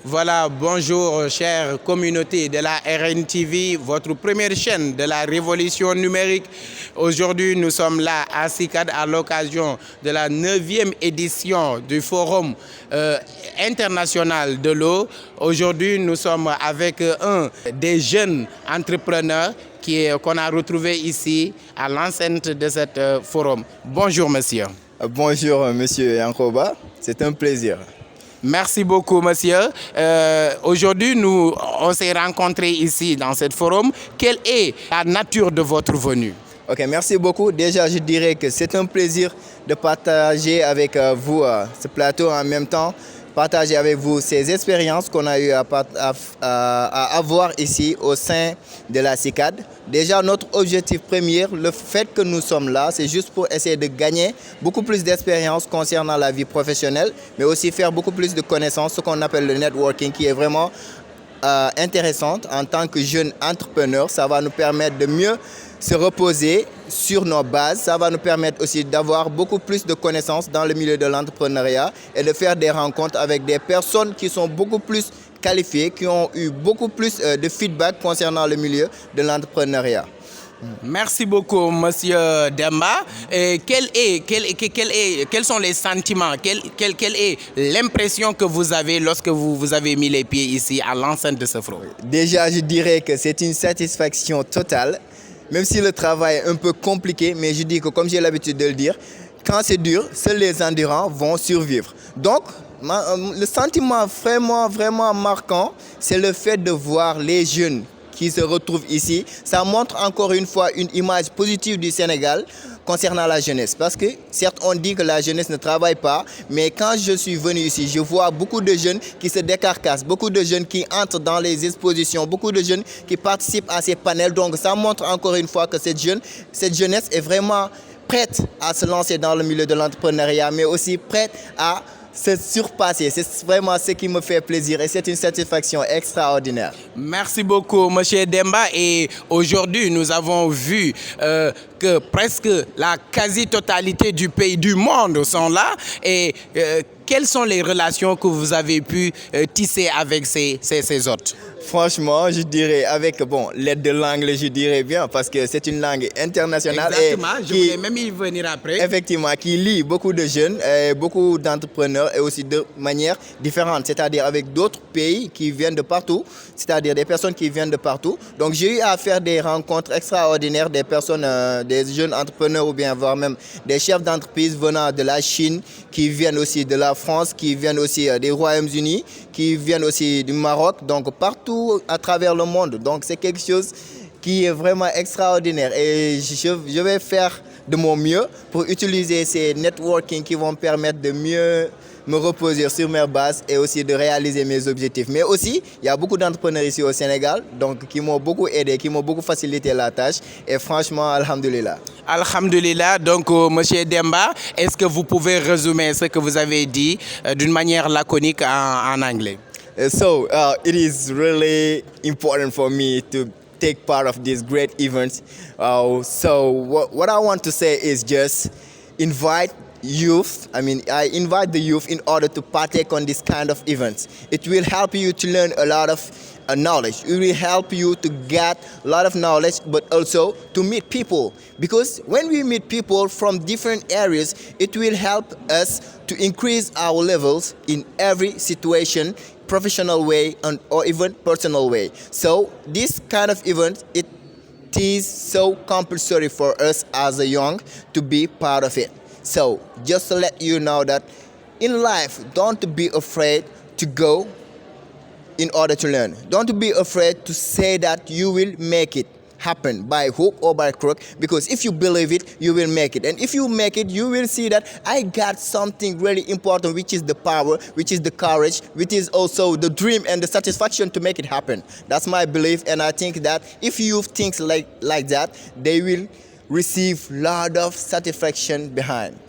Voilà, bonjour chère communauté de la RNTV, votre première chaîne de la révolution numérique. Aujourd'hui, nous sommes là à CICAD à l'occasion de la 9e édition du Forum international de l'eau. Aujourd'hui, nous sommes avec un des jeunes entrepreneurs qu'on a retrouvé ici à l'enceinte de ce forum. Bonjour monsieur. Bonjour monsieur Yankoba, c'est un plaisir. Merci beaucoup, monsieur. Aujourd'hui, on s'est rencontrés ici dans ce forum. Quelle est la nature de votre venue? Ok, merci beaucoup. Déjà, je dirais que c'est un plaisir de partager avec vous ce plateau en même temps, partager avec vous ces expériences qu'on a eu à avoir ici au sein de la CICAD. Déjà, notre objectif premier, le fait que nous sommes là, c'est juste pour essayer de gagner beaucoup plus d'expérience concernant la vie professionnelle, mais aussi faire beaucoup plus de connaissances, ce qu'on appelle le networking, qui est vraiment intéressante en tant que jeune entrepreneur. Ça va nous permettre de mieux se reposer sur nos bases. Ça va nous permettre aussi d'avoir beaucoup plus de connaissances dans le milieu de l'entrepreneuriat et de faire des rencontres avec des personnes qui sont beaucoup plus qualifiées, qui ont eu beaucoup plus de feedback concernant le milieu de l'entrepreneuriat. Merci beaucoup, monsieur Demba. Et quels sont les sentiments, quelle est l'impression que vous avez lorsque vous avez mis les pieds ici à l'enceinte de ce forum? Déjà, je dirais que c'est une satisfaction totale, même si le travail est un peu compliqué, mais je dis que comme j'ai l'habitude de le dire, quand c'est dur, seuls les endurants vont survivre. Donc, le sentiment vraiment marquant, c'est le fait de voir les jeunes qui se retrouvent ici. Ça montre encore une fois une image positive du Sénégal concernant la jeunesse. Parce que certes, on dit que la jeunesse ne travaille pas, mais quand je suis venu ici, je vois beaucoup de jeunes qui se décarcassent, beaucoup de jeunes qui entrent dans les expositions, beaucoup de jeunes qui participent à ces panels. Donc ça montre encore une fois que cette jeunesse est vraiment prête à se lancer dans le milieu de l'entrepreneuriat, mais aussi prête à se surpasser. C'est vraiment ce qui me fait plaisir et c'est une satisfaction extraordinaire. Merci beaucoup, monsieur Demba. Et aujourd'hui, nous avons vu que presque la quasi-totalité du pays, du monde sont là. Et quelles sont les relations que vous avez pu tisser avec ces hôtes? Franchement, je dirais avec l'aide de l'anglais, je dirais bien, parce que c'est une langue internationale. Exactement, je voulais même y venir après. Effectivement, qui lie beaucoup de jeunes, beaucoup d'entrepreneurs et aussi de manière différente, c'est-à-dire avec d'autres pays qui viennent de partout, c'est-à-dire des personnes qui viennent de partout. Donc j'ai eu à faire des rencontres extraordinaires, des personnes, des jeunes entrepreneurs ou bien voire même des chefs d'entreprise venant de la Chine, qui viennent aussi de la France, qui viennent aussi des Royaumes-Unis, qui viennent aussi du Maroc, donc partout à travers le monde. Donc c'est quelque chose qui est vraiment extraordinaire et je vais faire de mon mieux pour utiliser ces networking qui vont me permettre de mieux me reposer sur mes bases et aussi de réaliser mes objectifs. Mais aussi, il y a beaucoup d'entrepreneurs ici au Sénégal donc, qui m'ont beaucoup aidé, qui m'ont beaucoup facilité la tâche et franchement, alhamdoulilah. Alhamdulillah, donc monsieur Demba, est-ce que vous pouvez résumer ce que vous avez dit d'une manière laconique en anglais? So, it is really important for me to take part of these great events. So what I want to say is just invite youth. I invite the youth in order to partake on this kind of events. It will help you to learn a lot of knowledge. It will help you to get a lot of knowledge, but also to meet people. Because when we meet people from different areas, it will help us to increase our levels in every situation, professional way or even personal way. So this kind of event, it is so compulsory for us as a young to be part of it. So just to let you know that in life, don't be afraid to go in order to learn. Don't be afraid to say that you will make it happen by hook or by crook, because if you believe it, you will make it. And if you make it, you will see that I got something really important, which is the power, which is the courage, which is also the dream and the satisfaction to make it happen. That's my belief, and I think that if you think like that, they will receive a lot of satisfaction behind.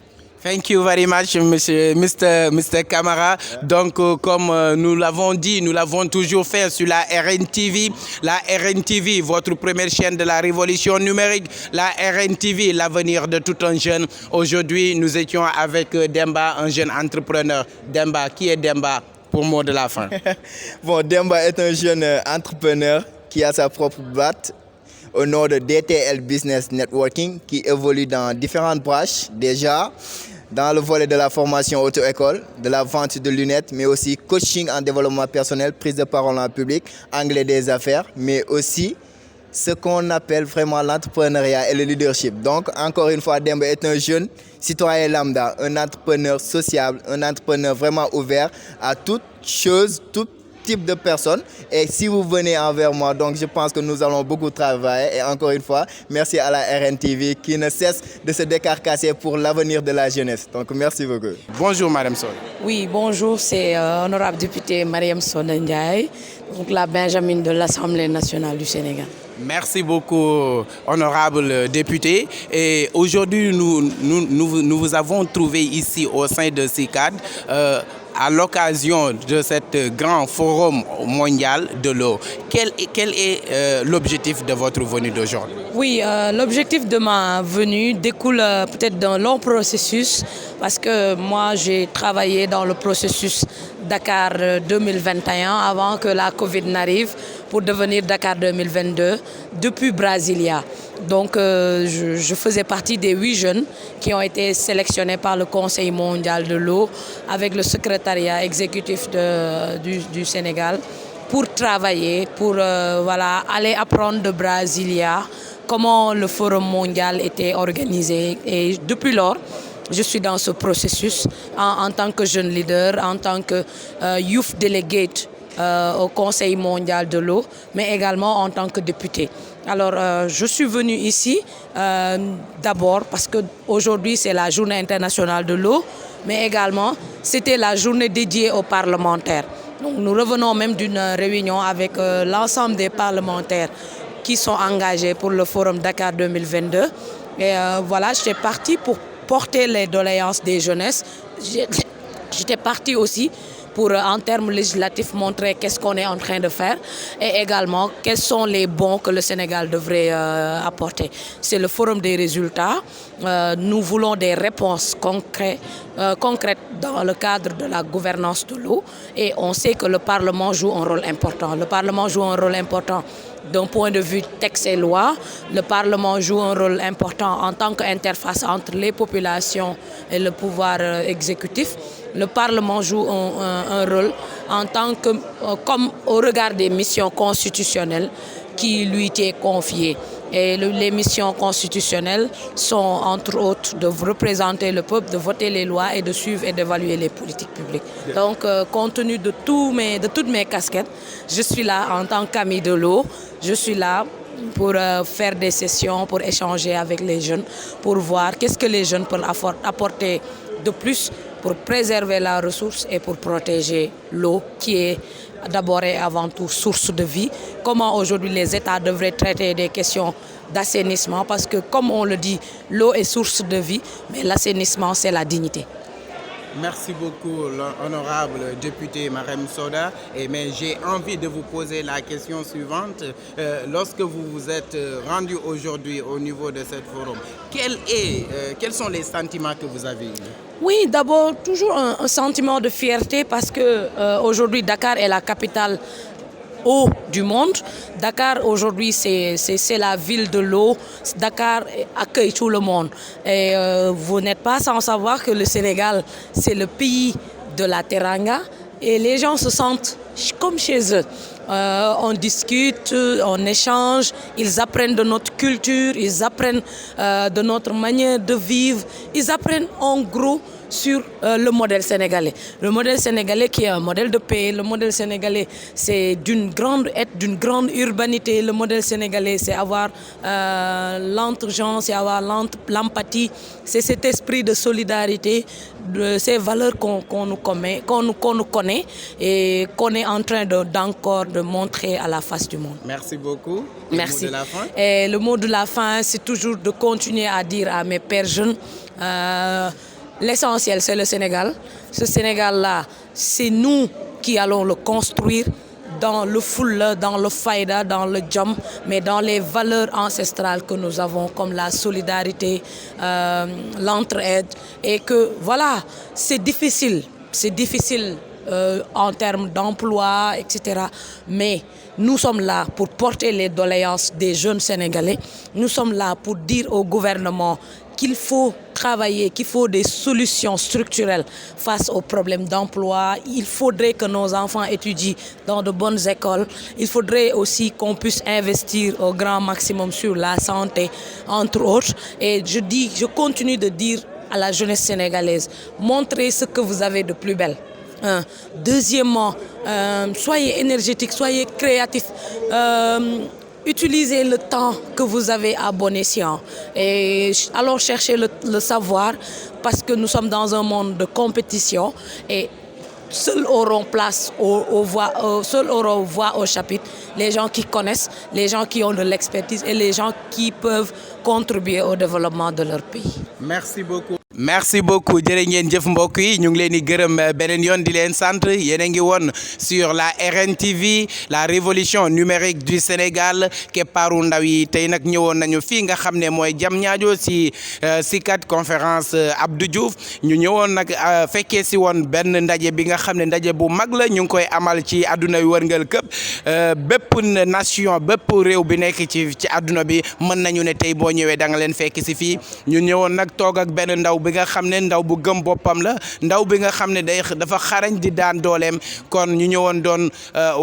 Thank you very much, Mr. Camara. Donc, comme nous l'avons dit, nous l'avons toujours fait sur la RNTV. La RNTV, votre première chaîne de la révolution numérique. La RNTV, l'avenir de tout un jeune. Aujourd'hui, nous étions avec Demba, un jeune entrepreneur. Demba, qui est Demba pour mot de la fin. Bon, Demba est un jeune entrepreneur qui a sa propre boîte au nom de DTL Business Networking qui évolue dans différentes branches déjà, dans le volet de la formation auto-école, de la vente de lunettes, mais aussi coaching en développement personnel, prise de parole en public, anglais des affaires, mais aussi ce qu'on appelle vraiment l'entrepreneuriat et le leadership. Donc, encore une fois, Demba est un jeune citoyen lambda, un entrepreneur sociable, un entrepreneur vraiment ouvert à toute chose, tout type de personnes. Et si vous venez envers moi, donc je pense que nous allons beaucoup travailler. Et encore une fois, merci à la RNTV qui ne cesse de se décarcasser pour l'avenir de la jeunesse. Donc, merci beaucoup. Bonjour, Madame Soda. Oui, bonjour, c'est honorable député Mariam Soda Ndiaye, donc la Benjamin de l'Assemblée nationale du Sénégal. Merci beaucoup, honorable député. Et aujourd'hui, nous vous avons trouvé ici au sein de CICAD à l'occasion de cet grand forum mondial de l'eau. Quel est l'objectif de votre venue d'aujourd'hui? Oui, l'objectif de ma venue découle peut-être d'un long processus parce que moi j'ai travaillé dans le processus Dakar 2021 avant que la Covid n'arrive pour devenir Dakar 2022 depuis Brasilia. Donc je faisais partie des 8 jeunes qui ont été sélectionnés par le Conseil mondial de l'eau avec le secrétariat exécutif du Sénégal pour travailler, pour aller apprendre de Brasilia comment le forum mondial était organisé. Et depuis lors, je suis dans ce processus en tant que jeune leader, en tant que youth delegate au Conseil mondial de l'eau, mais également en tant que député. Alors, je suis venue ici d'abord parce qu'aujourd'hui, c'est la journée internationale de l'eau, mais également, c'était la journée dédiée aux parlementaires. Donc, nous revenons même d'une réunion avec l'ensemble des parlementaires qui sont engagés pour le Forum Dakar 2022. Et voilà, j'étais partie pour porter les doléances des jeunesses. J'étais partie aussi pour, en termes législatifs, montrer qu'est-ce qu'on est en train de faire et également quels sont les bons que le Sénégal devrait apporter. C'est le forum des résultats. Nous voulons des réponses concrètes dans le cadre de la gouvernance de l'eau et on sait que le Parlement joue un rôle important. Le Parlement joue un rôle important d'un point de vue texte et loi. Le Parlement joue un rôle important en tant qu'interface entre les populations et le pouvoir exécutif. Le Parlement joue un rôle en tant que, comme au regard des missions constitutionnelles qui lui étaient confiées. Et les missions constitutionnelles sont, entre autres, de représenter le peuple, de voter les lois et de suivre et d'évaluer les politiques publiques. Donc, compte tenu de toutes mes casquettes, je suis là en tant qu'ami de l'eau. Je suis là pour faire des sessions, pour échanger avec les jeunes, pour voir qu'est-ce que les jeunes peuvent apporter de plus pour préserver la ressource et pour protéger l'eau qui est d'abord et avant tout source de vie. Comment aujourd'hui les États devraient traiter des questions d'assainissement parce que comme on le dit, l'eau est source de vie, mais l'assainissement c'est la dignité. Merci beaucoup, l'honorable député Mariam Soda. Mais j'ai envie de vous poser la question suivante. Lorsque vous vous êtes rendu aujourd'hui au niveau de ce forum, quels sont les sentiments que vous avez eus? Oui, d'abord, toujours un sentiment de fierté parce que aujourd'hui Dakar est la capitale eau du monde. Dakar aujourd'hui c'est la ville de l'eau. Dakar accueille tout le monde. Et vous n'êtes pas sans savoir que le Sénégal c'est le pays de la teranga et les gens se sentent comme chez eux. On discute, on échange, ils apprennent de notre culture, ils apprennent de notre manière de vivre, ils apprennent en gros sur le modèle sénégalais. Le modèle sénégalais qui est un modèle de paix, le modèle sénégalais c'est d'une grande urbanité, le modèle sénégalais c'est avoir l'entre-gens, c'est avoir l'empathie, c'est cet esprit de solidarité, de ces valeurs qu'on nous connaît et qu'on est en train d'encore de montrer à la face du monde. Merci beaucoup. Merci. Le mot de la fin? Et le mot de la fin, c'est toujours de continuer à dire à mes pères jeunes, l'essentiel, c'est le Sénégal. Ce Sénégal-là, c'est nous qui allons le construire dans le fulla, dans le faïda, dans le jam, mais dans les valeurs ancestrales que nous avons, comme la solidarité, l'entraide. Et que, voilà, c'est difficile en termes d'emploi, etc. Mais nous sommes là pour porter les doléances des jeunes Sénégalais. Nous sommes là pour dire au gouvernement qu'il faut travailler, qu'il faut des solutions structurelles face aux problèmes d'emploi. Il faudrait que nos enfants étudient dans de bonnes écoles. Il faudrait aussi qu'on puisse investir au grand maximum sur la santé, entre autres. Et je continue de dire à la jeunesse sénégalaise, montrez ce que vous avez de plus belle. Deuxièmement, soyez énergétiques, soyez créatifs. Utilisez le temps que vous avez à bon escient et alors cherchez le savoir parce que nous sommes dans un monde de compétition et seuls auront seuls auront voix au chapitre les gens qui connaissent, les gens qui ont de l'expertise et les gens qui peuvent contribuer au développement de leur pays. Merci beaucoup. Merci beaucoup jërë ngeen jëf mbokk yi ñu ngi leen di gërëm beneen yoon di leen sant yéen a ngi woon sur la RNTV la révolution numérique du Sénégal keppaaru ndaw yi tey nag ñëwoon nañu fii nga xam ne mooy Diamniadio si CICAD conférence Abdou Diouf ñu ñëwoon nag fekkee si woon benn ndaje bi nga xam ne ndaje bu mag la ñu ngi koy amal ci àdduna wi wërngal këpp bépp nation bépp réew bi nekk ci àdduna bi mën nañu ne tey boo ñëwee da nga leen fekk si fii ñu ñëwoon nag toog ak benn ndaw bi nga xam ne ndaw bu gëm boppam la ndaw bi nga xam ne dafa xarañ di daan dooleem kon ñu ñëwoon doon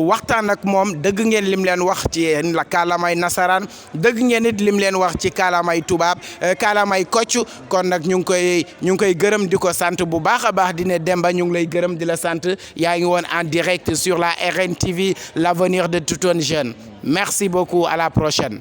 waxtaan ak moom dëgg ngeen lim leen wax ci la kaalamay nasaraan dëgg ngeen it lim leen wax ci kaalamay tubaab kaalamay kocc kon nag ñu ngi koy gërëm di ko sant bu baax a baax di ne Demba ñu ngi lay gërëm di la sant yaa ngi woon en direct sur la RNTV l'avenir de tout un jeune merci beaucoup à la prochaine.